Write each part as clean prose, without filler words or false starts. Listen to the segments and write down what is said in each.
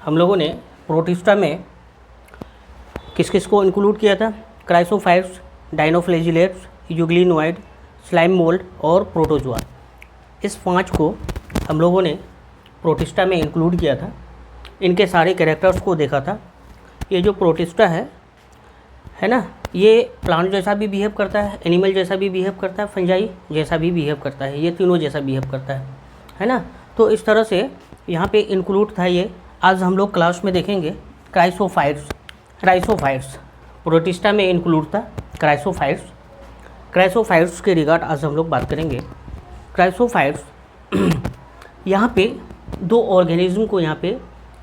हम लोगों ने प्रोटिस्टा में किस किस को इंक्लूड किया था? क्राइसोफाइट्स, डाइनोफ्लैजिलेट्स, यूग्लिनोइड, स्लाइम मोल्ड और प्रोटोजोआ। इस 5 को हम लोगों ने प्रोटिस्टा में इंक्लूड किया था। इनके सारे कैरेक्टर्स को देखा था। ये जो प्रोटिस्टा है ना, ये प्लांट जैसा भी बिहेव करता है, एनिमल जैसा भी बिहेव करता है, फंजाई जैसा भी बिहेव करता है, ये तीनों जैसा बिहेव करता है ना। तो इस तरह से यहाँ पे इंक्लूड था ये। आज हम लोग क्लास में देखेंगे क्राइसोफाइट्स प्रोटिस्टा में इंक्लूड था। क्राइसोफाइट्स के रिगार्ड आज हम लोग बात करेंगे। क्राइसोफाइट्स यहाँ पे 2 ऑर्गेनिज्म को यहाँ पे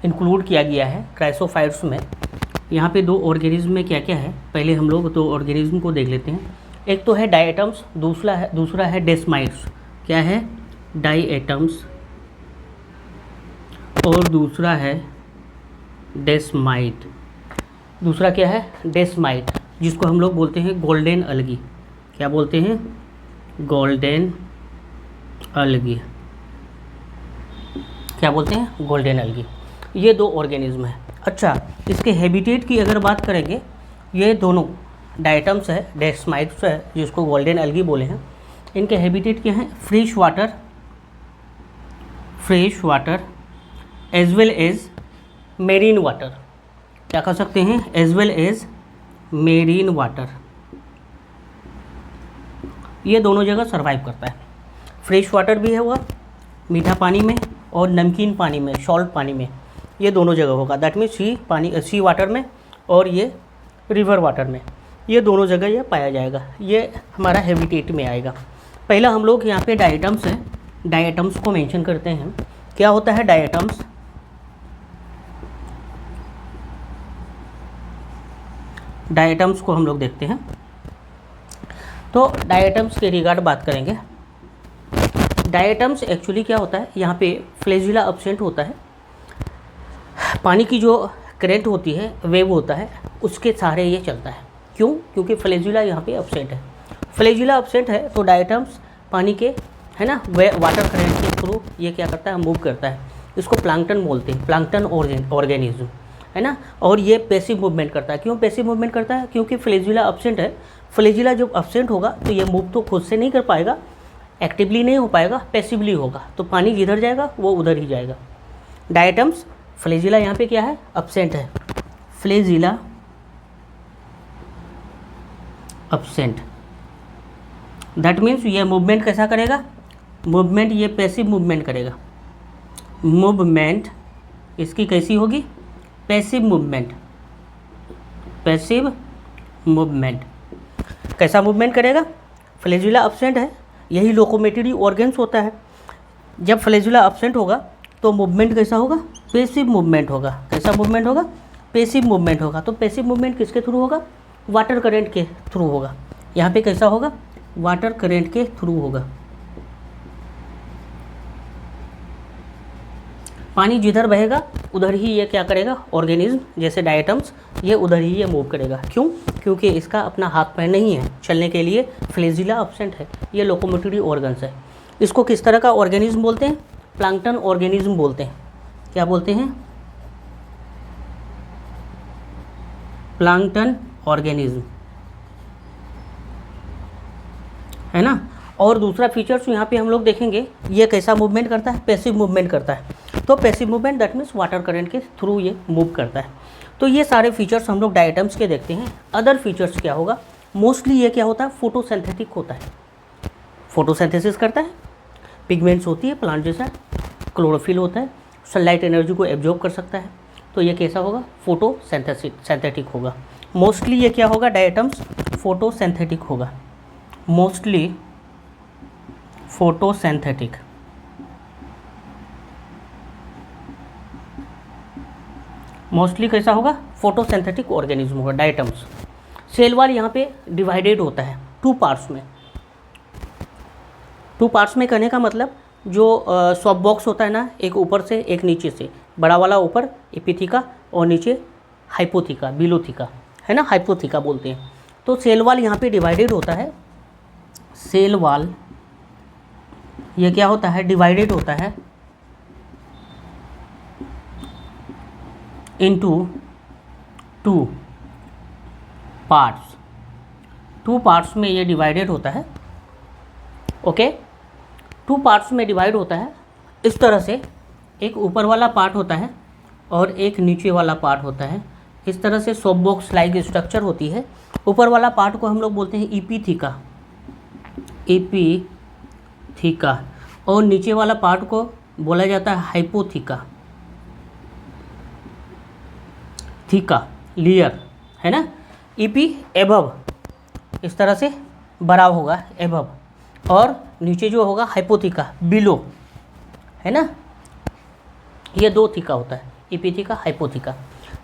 इंक्लूड किया गया है क्राइसोफाइट्स में। यहाँ पे 2 ऑर्गेनिज्म में क्या क्या है, पहले हम लोग 2 ऑर्गेनिज्म को देख लेते हैं। एक तो है डायटम्स, दूसरा है डेस्माइट्स। क्या है? डायटम्स और दूसरा है डेस्माइट। दूसरा क्या है? डेस्माइट, जिसको हम लोग बोलते हैं गोल्डन अलगी। क्या बोलते हैं? गोल्डन अलगी। क्या बोलते हैं? गोल्डन अलगी। ये 2 ऑर्गेनिज्म है। अच्छा, इसके हैबिटेट की अगर बात करेंगे, ये दोनों डायटम्स है, डेस्माइट्स है, जिसको गोल्डन अलगी बोले हैं। इनके हैबिटेट क्या हैं? Fresh water as well as marine water. क्या कह सकते हैं? As well as marine water. ये दोनों जगह सर्वाइव करता है। फ्रेश वाटर भी है वह, मीठा पानी में, और नमकीन पानी में, सॉल्ट पानी में, ये दोनों जगह होगा। दैट मीन्स सी वाटर में और ये रिवर वाटर में, ये दोनों जगह ये पाया जाएगा। ये हमारा हैबिटेट में आएगा। पहला हम लोग यहाँ पे डायटम्स है, डायटम्स को मेंशन करते हैं। क्या होता है डायटम्स? डायटम्स को हम लोग देखते हैं। तो डायटम्स के रिगार्ड बात करेंगे। डायटम्स एक्चुअली क्या होता है, यहाँ पे फ्लैजिला अब्सेंट होता है। पानी की जो करंट होती है, वेव होता है, उसके सहारे ये चलता है। क्यों? क्योंकि फ्लैजिला यहाँ पे अब्सेंट है। फ्लैजिला अब्सेंट है तो डायटम्स पानी के, है ना, वाटर करंट के थ्रू ये क्या करता है? मूव करता है। इसको प्लांक्टन बोलते हैं, प्लांक्टन ऑर्गेनिज्म, है ना। और ये पैसिव मूवमेंट करता है। क्यों पैसिव मूवमेंट करता है? क्योंकि फ्लैजिला अब्सेंट है। फ्लैजिला जब अब्सेंट होगा तो ये मूव तो खुद से नहीं कर पाएगा, एक्टिवली नहीं हो पाएगा, पैसिवली होगा। तो पानी जिधर जाएगा वो उधर ही जाएगा। डायटम्स, फ्लैजिला यहाँ पे क्या है? अब्सेंट है। फ्लैजिला अब्सेंट, दैट मीन्स ये मूवमेंट कैसा करेगा? मूवमेंट ये पैसिव मूवमेंट करेगा। मूवमेंट इसकी कैसी होगी? Passive movement. पैसिव मूवमेंट कैसा मूवमेंट करेगा? फ्लैजिला अब्सेंट है, यही लोकोमोटरी ऑर्गन्स होता है। जब फ्लैजिला अब्सेंट होगा तो मूवमेंट कैसा होगा? पैसिव मूवमेंट होगा। कैसा मूवमेंट होगा? पैसिव मूवमेंट होगा। तो पैसिव मूवमेंट किसके थ्रू होगा? वाटर करंट के थ्रू होगा। यहाँ पे कैसा होगा? वाटर करंट के थ्रू होगा। पानी जिधर बहेगा उधर ही ये क्या करेगा? ऑर्गेनिज्म जैसे डायटम्स, ये उधर ही ये मूव करेगा। क्यों? क्योंकि इसका अपना हाथ पैर नहीं है चलने के लिए, फ्लैजिला अब्सेंट है। ये लोकोमोटरी ऑर्गन्स है। इसको किस तरह का ऑर्गेनिज्म बोलते हैं? प्लांक्टन ऑर्गेनिज्म बोलते हैं। क्या बोलते हैं? प्लांक्टन ऑर्गेनिज्म, है ना। और दूसरा फीचर्स यहाँ पे हम लोग देखेंगे, ये कैसा मूवमेंट करता है? पैसिव मूवमेंट करता है। तो passive movement that means water current के थ्रू ये मूव करता है। तो ये सारे फीचर्स हम लोग डायटम्स के देखते हैं। अदर फीचर्स क्या होगा? मोस्टली ये क्या होता है? फोटोसिंथेटिक होता है। फोटोसिंथेसिस करता है, पिगमेंट्स होती है प्लांट जैसा, क्लोरोफिल होता है, सनलाइट एनर्जी को एब्जॉर्ब कर सकता है। तो ये कैसा होगा? फोटोसिंथेटिक होगा। मोस्टली ये क्या होगा? डायटम्स फोटोसिंथेटिक होगा। Mostly photosynthetic. मोस्टली कैसा होगा? फोटोसिंथेटिक ऑर्गेनिज्म होगा डायटम्स। सेल वॉल यहाँ पे डिवाइडेड होता है 2 पार्ट्स में। 2 पार्ट्स में कहने का मतलब, जो सॉप बॉक्स होता है ना, एक ऊपर से एक नीचे से, बड़ा वाला ऊपर एपिथिका और नीचे हाइपोथिका, बिलोथिका, है ना, हाइपोथिका बोलते हैं। तो सेल वॉल यहाँ पे डिवाइडेड होता है। सेल वॉल ये क्या होता है? डिवाइडेड होता है into two parts, two parts में ये डिवाइडेड होता है। ओके, टू पार्ट्स में डिवाइड होता है। इस तरह से एक ऊपर वाला पार्ट होता है और एक नीचे वाला पार्ट होता है। इस तरह से सोप बॉक्स लाइक स्ट्रक्चर होती है। ऊपर वाला पार्ट को हम लोग बोलते हैं इपिथीका, इपिथीका, और नीचे वाला पार्ट को बोला जाता है हाइपोथीका, थीका, लेयर, है ना। ईपी एबव, इस तरह से बड़ा होगा एबव, और नीचे जो होगा हाइपोथीका, बिलो, है ना। ये दो थीका होता है, इपिथीका, हाइपोथीका।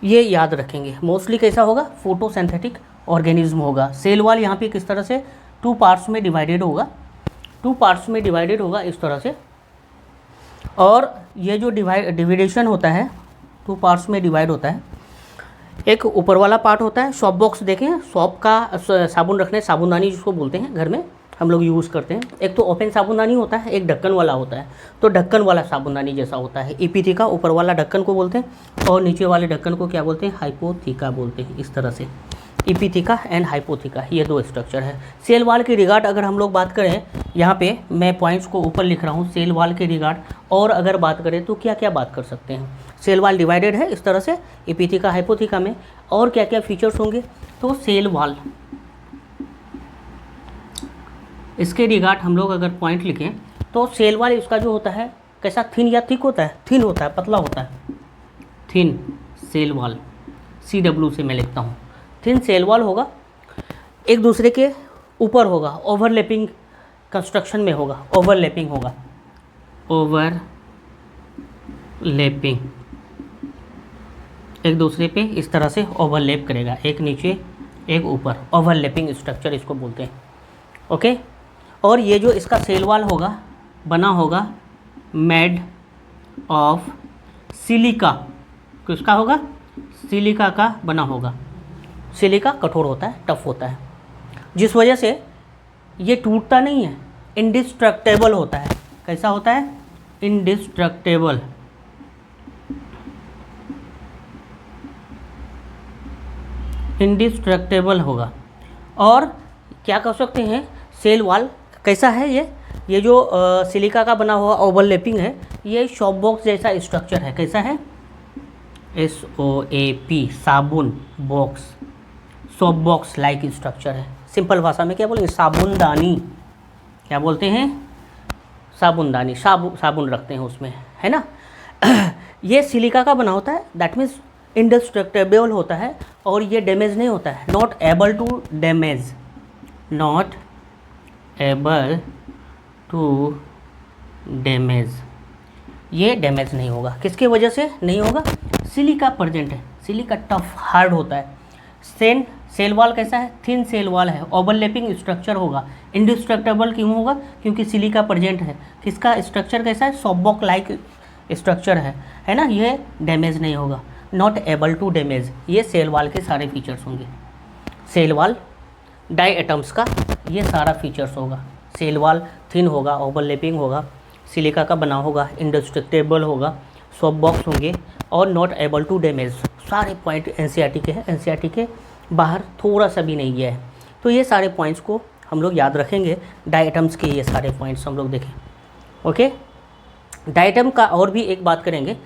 ये याद रखेंगे। मोस्टली कैसा होगा, फोटोसिंथेटिक ऑर्गेनिज्म होगा। सेल वॉल यहाँ पे किस तरह से टू पार्ट्स में डिवाइडेड होगा, टू पार्ट्स में डिवाइडेड होगा इस तरह से। और ये जो डिविडेशन होता है, टू पार्ट्स में डिवाइड होता है। एक ऊपर वाला पार्ट होता है शॉप बॉक्स, देखें शॉप का साबुन रखने, साबुनदानी जिसको बोलते हैं, घर में हम लोग यूज़ करते हैं। एक तो ओपन साबुनदानी होता है, एक ढक्कन वाला होता है। तो ढक्कन वाला साबुनदानी जैसा होता है इपिथीका, ऊपर वाला ढक्कन को बोलते हैं, और नीचे वाले ढक्कन को क्या बोलते हैं, हाइपोथीका बोलते हैं। इस तरह से इपिथीका एंड हाइपोथीका, ये दो स्ट्रक्चर है। सेल वाल के रिगार्ड अगर हम लोग बात करें, यहाँ पे मैं पॉइंट्स को ऊपर लिख रहा हूँ, सेल वाल के रिगार्ड। और अगर बात करें तो क्या क्या बात कर सकते हैं। सेल वाल डिवाइडेड है इस तरह से इपिथीका, हाइपोथीका में। और क्या क्या फीचर्स होंगे, तो सेल वाल, इसके रिगार्ड हम लोग अगर पॉइंट लिखें तो सेल वाल इसका जो होता है कैसा, थिन या थिक होता है, थिन होता है, पतला होता है, थिन सेल वाल, CW से मैं लिखता हूँ। थिन सेल वॉल होगा, एक दूसरे के ऊपर होगा, ओवरलैपिंग कंस्ट्रक्शन में होगा, ओवरलैपिंग होगा, ओवरलैपिंग, एक दूसरे पे इस तरह से ओवरलैप करेगा, एक नीचे एक ऊपर, ओवरलैपिंग स्ट्रक्चर इसको बोलते हैं। ओके, और ये जो इसका सेल वॉल होगा, बना होगा मेड ऑफ सिलिका, किसका होगा, सिलिका का बना होगा। सिलिका कठोर होता है, टफ होता है, जिस वजह से ये टूटता नहीं है, इंडिस्ट्रक्टेबल होता है। कैसा होता है, इंडिस्ट्रक्टेबल, इंडिस्ट्रक्टेबल होगा। और क्या कह सकते हैं, सेल वॉल कैसा है, ये जो सिलिका का बना हुआ ओवरलैपिंग है, ये शॉप बॉक्स जैसा स्ट्रक्चर है। कैसा है, SOAP, साबुन box, soap box like structure है। सिंपल भाषा में क्या बोलेंगे, साबुनदानी, क्या बोलते हैं, साबुनदानी, साबुन रखते हैं उसमें, है ना। ये सिलिका का बना होता है, दैट मीन्स इंडिस्ट्रक्टेबल होता है, और ये डैमेज नहीं होता है, not able to damage, not able to damage, ये डैमेज नहीं होगा। किसके वजह से नहीं होगा, सिलिका प्रेजेंट है, सिलिका टफ हार्ड होता है। सेल वॉल कैसा है, थिन सेल वॉल है, ओवरलैपिंग स्ट्रक्चर होगा। इंडिस्ट्रक्टेबल क्यों होगा, क्योंकि सिलिका प्रेजेंट है। किसका स्ट्रक्चर कैसा है, सोप बॉक्स लाइक स्ट्रक्चर है ना, ये डैमेज नहीं होगा, नॉट एबल टू डैमेज। ये सेल वॉल के सारे फीचर्स होंगे। सेल वॉल डाई एटम्स का ये सारा फीचर्स होगा। सेल वॉल थिन होगा, ओवरलैपिंग होगा, सिलिका का बना होगा, इंडिस्ट्रक्टेबल होगा, सोप बॉक्स होंगे, और नॉट एबल टू डैमेज। सारे पॉइंट NCERT के हैं, NCERT के बाहर थोड़ा सा भी नहीं गया है। तो ये सारे पॉइंट्स को हम लोग याद रखेंगे। डायटम्स के ये सारे पॉइंट्स हम लोग देखें। ओके, डायटम का और भी एक बात करेंगे।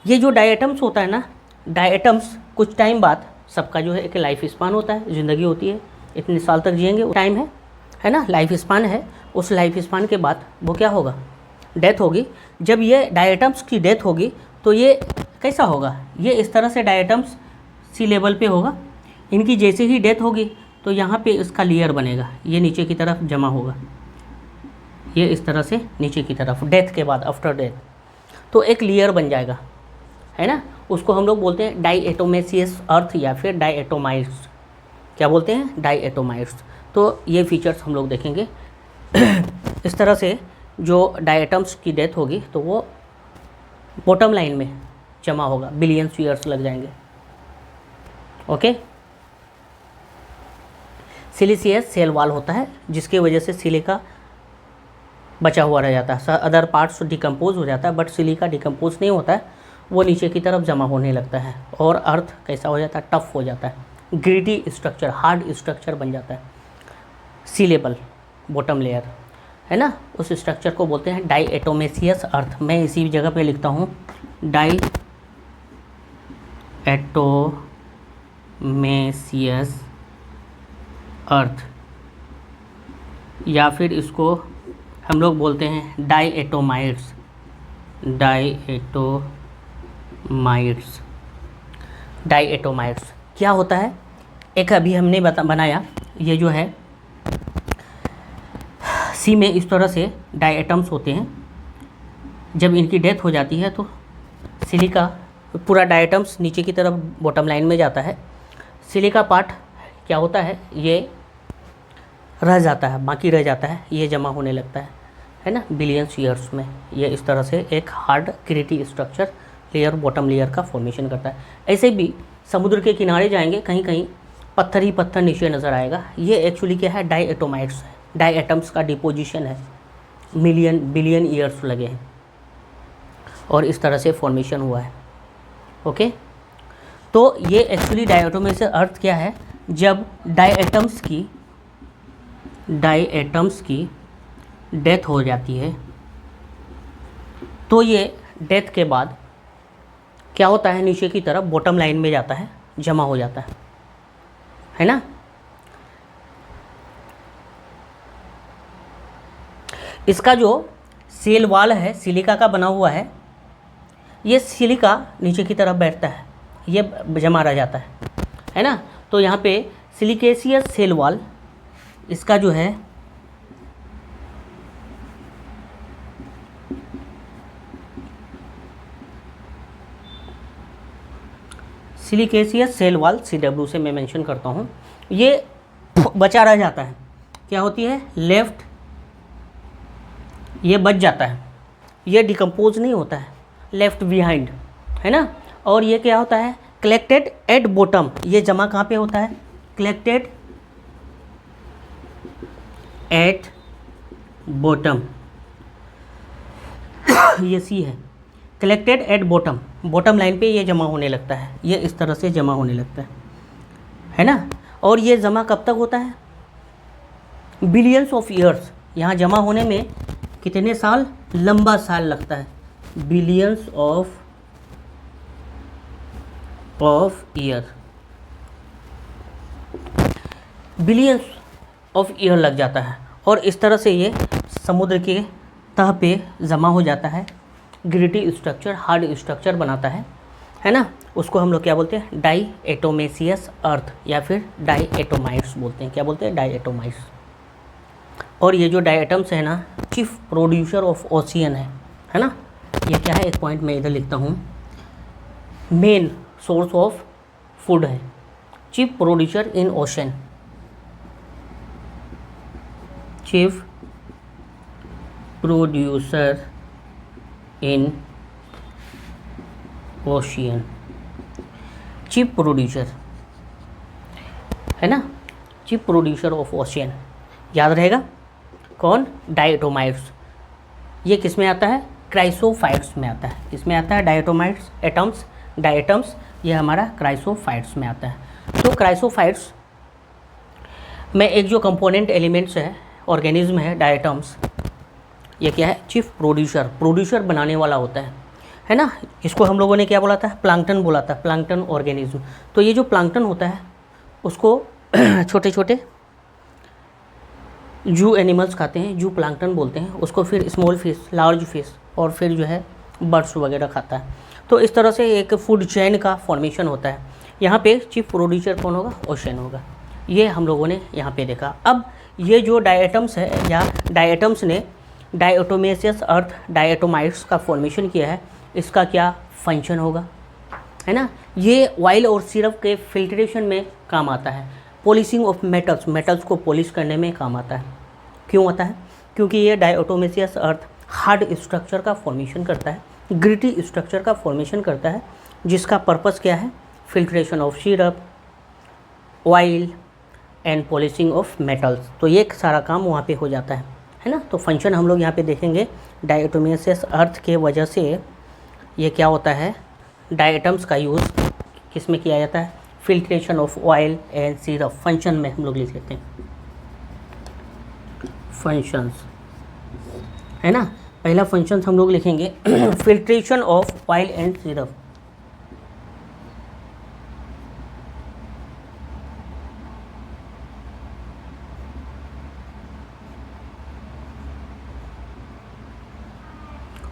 ये जो डायटम्स होता है ना, डायटम्स कुछ टाइम बाद, सबका जो है एक लाइफ स्पान होता है, ज़िंदगी होती है, इतने साल तक जिएंगे, टाइम है ना, लाइफ स्पान है। उस लाइफ स्पान के बाद वो क्या होगा, डेथ होगी। जब ये डायटम्स की डेथ होगी तो ये कैसा होगा, ये इस तरह से डायटम्स सी लेवल पे होगा। इनकी जैसे ही डेथ होगी तो यहाँ पे इसका लेयर बनेगा, ये नीचे की तरफ जमा होगा, ये इस तरह से नीचे की तरफ, डेथ के बाद, आफ्टर डेथ, तो एक लेयर बन जाएगा, है ना। उसको हम लोग बोलते हैं डाईएटोमेसियस अर्थ या फिर डाईएटोमाइट्स। क्या बोलते हैं, डाईएटोमाइट्स। तो ये फीचर्स हम लोग देखेंगे। इस तरह से जो डायटम्स की डेथ होगी तो वो बॉटम लाइन में जमा होगा, बिलियंस ईयर्स लग जाएंगे। ओके, सिलिसियस सेल वॉल होता है, जिसकी वजह से सिलिका बचा हुआ रह जाता है। अदर पार्ट्स डिकम्पोज हो जाता है, बट सिलिका डिकम्पोज नहीं होता है, वो नीचे की तरफ जमा होने लगता है और अर्थ कैसा हो जाता है, टफ हो जाता है, ग्रिटी स्ट्रक्चर, हार्ड स्ट्रक्चर बन जाता है। सी लेवल बॉटम लेयर है ना, उस स्ट्रक्चर को बोलते हैं डाईएटोमेसियस अर्थ। मैं इसी जगह पे लिखता हूँ डाईएटोमेसियस अर्थ, या फिर इसको हम लोग बोलते हैं डाईएटोमाइट्स। डाईएटोमाइट्स क्या होता है, एक अभी हमने बनाया, ये जो है सी में इस तरह से डाईएटम्स होते हैं। जब इनकी डेथ हो जाती है तो सिलिका पूरा डाईएटम्स नीचे की तरफ बॉटम लाइन में जाता है। सिलिका पार्ट क्या होता है, ये रह जाता है, बाकी रह जाता है, ये जमा होने लगता है ना, बिलियंस ईयर्स में ये इस तरह से एक hard gritty structure layer bottom layer का फॉर्मेशन करता है। ऐसे भी समुद्र के किनारे जाएंगे, कहीं कहीं पत्थर ही पत्थर नीचे नज़र आएगा। ये एक्चुअली क्या है, डाईएटोमाइट्स है, डाईएटम्स का डिपोजिशन है, बिलियन ईयर्स लगे हैं और इस तरह से फॉर्मेशन हुआ है। ओके, तो ये एक्चुअली डाईएटोमेसियस अर्थ क्या है, जब डाईएटम्स की डेथ हो जाती है तो ये डेथ के बाद क्या होता है, नीचे की तरफ बॉटम लाइन में जाता है, जमा हो जाता है ना। इसका जो सेल वाल है सिलिका का बना हुआ ये सिलिका नीचे की तरफ बैठता है, ये जमा रह जाता है ना। तो यहाँ पे सिलिकेशियस सेल वाल, इसका जो है सिलिकेशियस सेल वाल, CW से मैं मेंशन करता हूँ, ये बचा रह जाता है। क्या होती है, लेफ्ट, ये बच जाता है, ये डिकम्पोज नहीं होता है, लेफ्ट बिहाइंड है ना। और ये क्या होता है, कलेक्टेड एट बॉटम, ये जमा कहाँ पे होता है, कलेक्टेड एट बॉटम, ये सी है, collected at bottom, bottom line पे ये जमा होने लगता है, ये इस तरह से जमा होने लगता है ना। और ये जमा कब तक होता है, बिलियंस ऑफ ईयर्स, यहाँ जमा होने में कितने साल, लंबा साल लगता है, billions of year, billions of year लग जाता है। और इस तरह से ये समुद्र के तह पे जमा हो जाता है, ग्रिटी स्ट्रक्चर, हार्ड स्ट्रक्चर बनाता है ना। उसको हम लोग क्या बोलते हैं, डाईएटोमेसियस अर्थ या फिर डाईएटोमाइट्स बोलते हैं। क्या बोलते हैं, डाईएटोमाइट्स। और ये जो डाईएटम्स है ना, चीफ प्रोड्यूसर ऑफ ओशियन है ना। ये क्या है, एक पॉइंट मैं इधर लिखता हूँ, मेन सोर्स ऑफ फूड है, chief producer in ocean, chief producer in ocean, chief producer है ना, चीफ प्रोड्यूसर ऑफ ओशियन, याद रहेगा कौन, डाईएटोमाइट्स। ये किस में आता है, क्राइसोफाइट्स में आता है। किस में आता है, डाईएटोमाइट्स, डाईएटम्स, ये हमारा क्राइसोफाइट्स में आता है। तो क्राइसोफाइट्स में एक जो कंपोनेंट एलिमेंट्स है, ऑर्गेनिज्म है डाईएटम्स, ये क्या है, चीफ प्रोड्यूसर बनाने वाला होता है ना। इसको हम लोगों ने क्या बोला था, प्लांक्टन बोला था, प्लांक्टन ऑर्गेनिज्म। तो ये जो प्लांक्टन होता है उसको छोटे छोटे जू एनिमल्स खाते हैं, जू प्लांक्टन बोलते हैं उसको, फिर स्मॉल फिश, लार्ज फिश, और फिर जो है बर्ड्स वगैरह खाता है। तो इस तरह से एक फूड चेन का फॉर्मेशन होता है। यहाँ पे चीफ प्रोड्यूसर कौन होगा, ओशन होगा। ये हम लोगों ने यहाँ पे देखा। अब ये जो डाईएटम्स है, या डाईएटम्स ने डाईएटोमेसियस अर्थ, डाईएटोमाइट्स का फॉर्मेशन किया है, इसका क्या फंक्शन होगा, है ना। ये ऑयल और सिरप के फिल्ट्रेशन में काम आता है, पॉलिशिंग ऑफ मेटल्स को पॉलिश करने में काम आता है। क्यों आता है, क्योंकि ये डाईएटोमेसियस अर्थ हार्ड स्ट्रक्चर का फॉर्मेशन करता है, ग्रिटी स्ट्रक्चर का फॉर्मेशन करता है, जिसका पर्पस क्या है, filtration of syrup, oil and polishing of metals. तो ये सारा काम वहाँ पे हो जाता है ना। तो फंक्शन हम लोग यहाँ पे देखेंगे, डाईएटोमेसियस अर्थ के वजह से ये क्या होता है, डायटम्स का यूज़ किस में किया जाता है, filtration of oil and syrup, function में हम लोग लिख लेते हैं फंक्शंस, है ना। पहला फंक्शंस हम लोग लिखेंगे filtration of oil and syrup.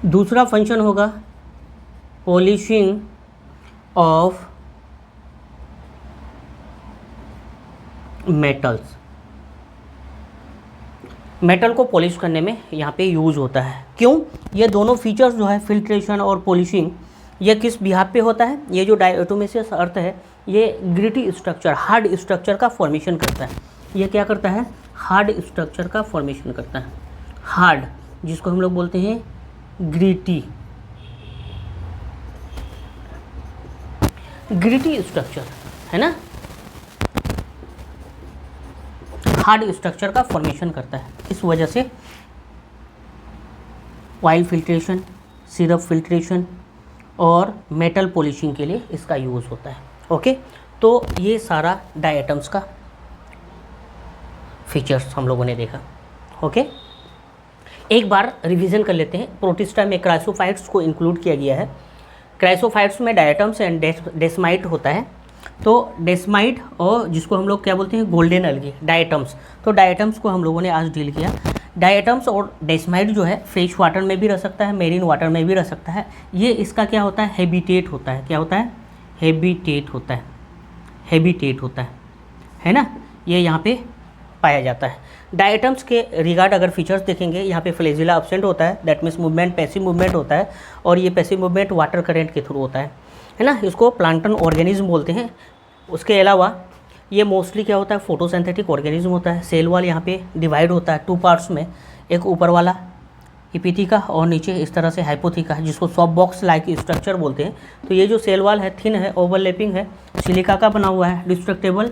दूसरा फंक्शन होगा पॉलिशिंग ऑफ मेटल्स। मेटल को पॉलिश करने में यहाँ पे यूज़ होता है। क्यों? ये दोनों फीचर्स जो है फिल्ट्रेशन और पॉलिशिंग, ये किस बिहाफ पे होता है? ये जो डायटोमेसियस अर्थ है ये ग्रिटी स्ट्रक्चर, हार्ड स्ट्रक्चर का फॉर्मेशन करता है। ये क्या करता है? हार्ड स्ट्रक्चर का फॉर्मेशन करता है। हार्ड, जिसको हम लोग बोलते हैं ग्रिटी, ग्रिटी स्ट्रक्चर, है ना, हार्ड स्ट्रक्चर का फॉर्मेशन करता है। इस वजह से ऑयल फिल्ट्रेशन, सिरप फिल्ट्रेशन और मेटल पॉलिशिंग के लिए इसका यूज़ होता है। ओके, तो ये सारा डायटम्स का फीचर्स हम लोगों ने देखा। ओके, एक बार रिवीजन कर लेते हैं। प्रोटिस्टा में क्राइसोफाइट्स को इंक्लूड किया गया है। क्राइसोफाइट्स में डायटम्स एंड डेस्माइट होता है। तो डेस्माइट और जिसको हम लोग क्या बोलते हैं, गोल्डन अलगी, डायटम्स। तो डायटम्स को हम लोगों ने आज डील किया। डायटम्स और डेस्माइट जो है फ्रेश वाटर में भी रह सकता है, मेरीन वाटर में भी रह सकता है। ये इसका क्या होता है? हैबिटेट होता है। क्या होता है? हैबिटेट होता है, हैबिटेट होता है ना। ये यहाँ पे पाया जाता है। डायटम्स के रिगार्ड अगर फीचर्स देखेंगे, यहाँ पे फ्लैजिला एब्सेंट होता है, that means movement passive movement होता है, और ये पैसिव मूवमेंट वाटर करंट के थ्रू होता है ना। इसको प्लांटन ऑर्गेनिज्म बोलते हैं। उसके अलावा ये मोस्टली क्या होता है? फोटोसिंथेटिक ऑर्गेनिज्म होता है। सेल वॉल यहाँ पे डिवाइड होता है 2 पार्ट्स में, एक ऊपर वाला इपिथिका और नीचे इस तरह से हाइपोथिका, जिसको सॉफ्ट बॉक्स लाइक स्ट्रक्चर बोलते हैं। तो ये जो सेल वॉल है थिन है, ओवरलैपिंग है, सिलिका का बना हुआ है, डिस्ट्रक्टेबल,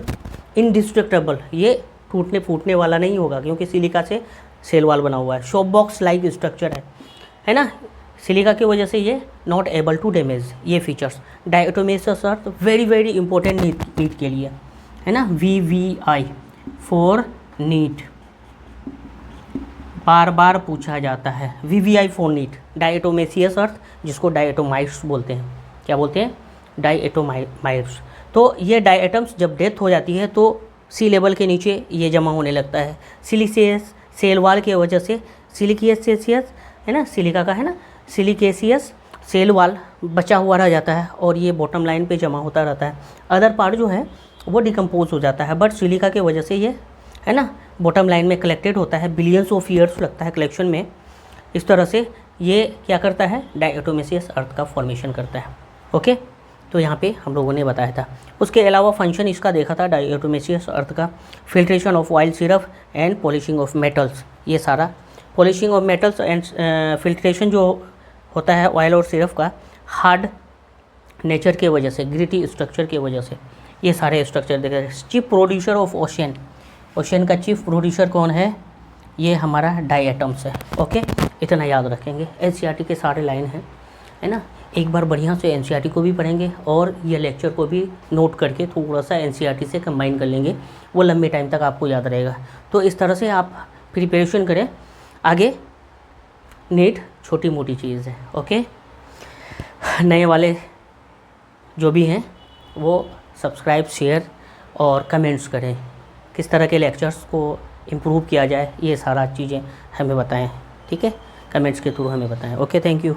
इनडिस्ट्रक्टेबल, ये टूटने फूटने वाला नहीं होगा क्योंकि सिलिका से सेल वॉल बना हुआ है। सॉफ्ट बॉक्स लाइक स्ट्रक्चर है ना। सिलिका की वजह से ये नॉट एबल टू डैमेज। ये features diatomaceous earth very very important NEET के लिए, है ना। VVI फॉर नीट बार बार पूछा जाता है। VVI for NEET, diatomaceous earth, जिसको डायटोमाइट्स बोलते हैं। क्या बोलते हैं? डायटोमाइट्स। तो ये डायटम्स जब डेथ हो जाती है तो सी लेवल के नीचे ये जमा होने लगता है। सिलिसियस सेल वॉल की वजह से सिलिकियसियस, है ना, सिलिका का है ना, सिलिकेसियस सेल वॉल बचा हुआ रह जाता है और ये बॉटम लाइन पे जमा होता रहता है। अदर पार्ट जो है वो डिकम्पोज हो जाता है, बट सिलिका की वजह से ये, है ना, बॉटम लाइन में कलेक्टेड होता है। बिलियंस ऑफ ईयर्स लगता है कलेक्शन में। इस तरह से ये क्या करता है? डायटोमेसियस अर्थ का फॉर्मेशन करता है। ओके, तो यहाँ पे हम लोगों ने बताया था। उसके अलावा फंक्शन इसका देखा था डायटोमेसियस अर्थ का, filtration of oil syrup and polishing of metals. ये सारा polishing of metals and filtration जो होता है ऑयल और सिरप का, हार्ड नेचर के वजह से, ग्रिटी स्ट्रक्चर के वजह से ये सारे स्ट्रक्चर देखे। Chief producer of ocean, ocean का चीफ प्रोड्यूसर कौन है? ये हमारा डायटम्स है। ओके, इतना याद रखेंगे। एनसीईआरटी के सारे लाइन हैं, है ना। एक बार बढ़िया से एनसीईआरटी को भी पढ़ेंगे और ये लेक्चर को भी नोट करके थोड़ा सा एनसीईआरटी से कंबाइन कर लेंगे, वो लंबे टाइम तक आपको याद रहेगा। तो इस तरह से आप प्रिपरेशन करें। आगे नीट छोटी मोटी चीज़ है। ओके, नए वाले जो भी हैं वो सब्सक्राइब, शेयर और कमेंट्स करें। किस तरह के लेक्चर्स को इम्प्रूव किया जाए, ये सारा चीज़ें हमें बताएं। ठीक है, कमेंट्स के थ्रू हमें बताएं। Okay, thank you.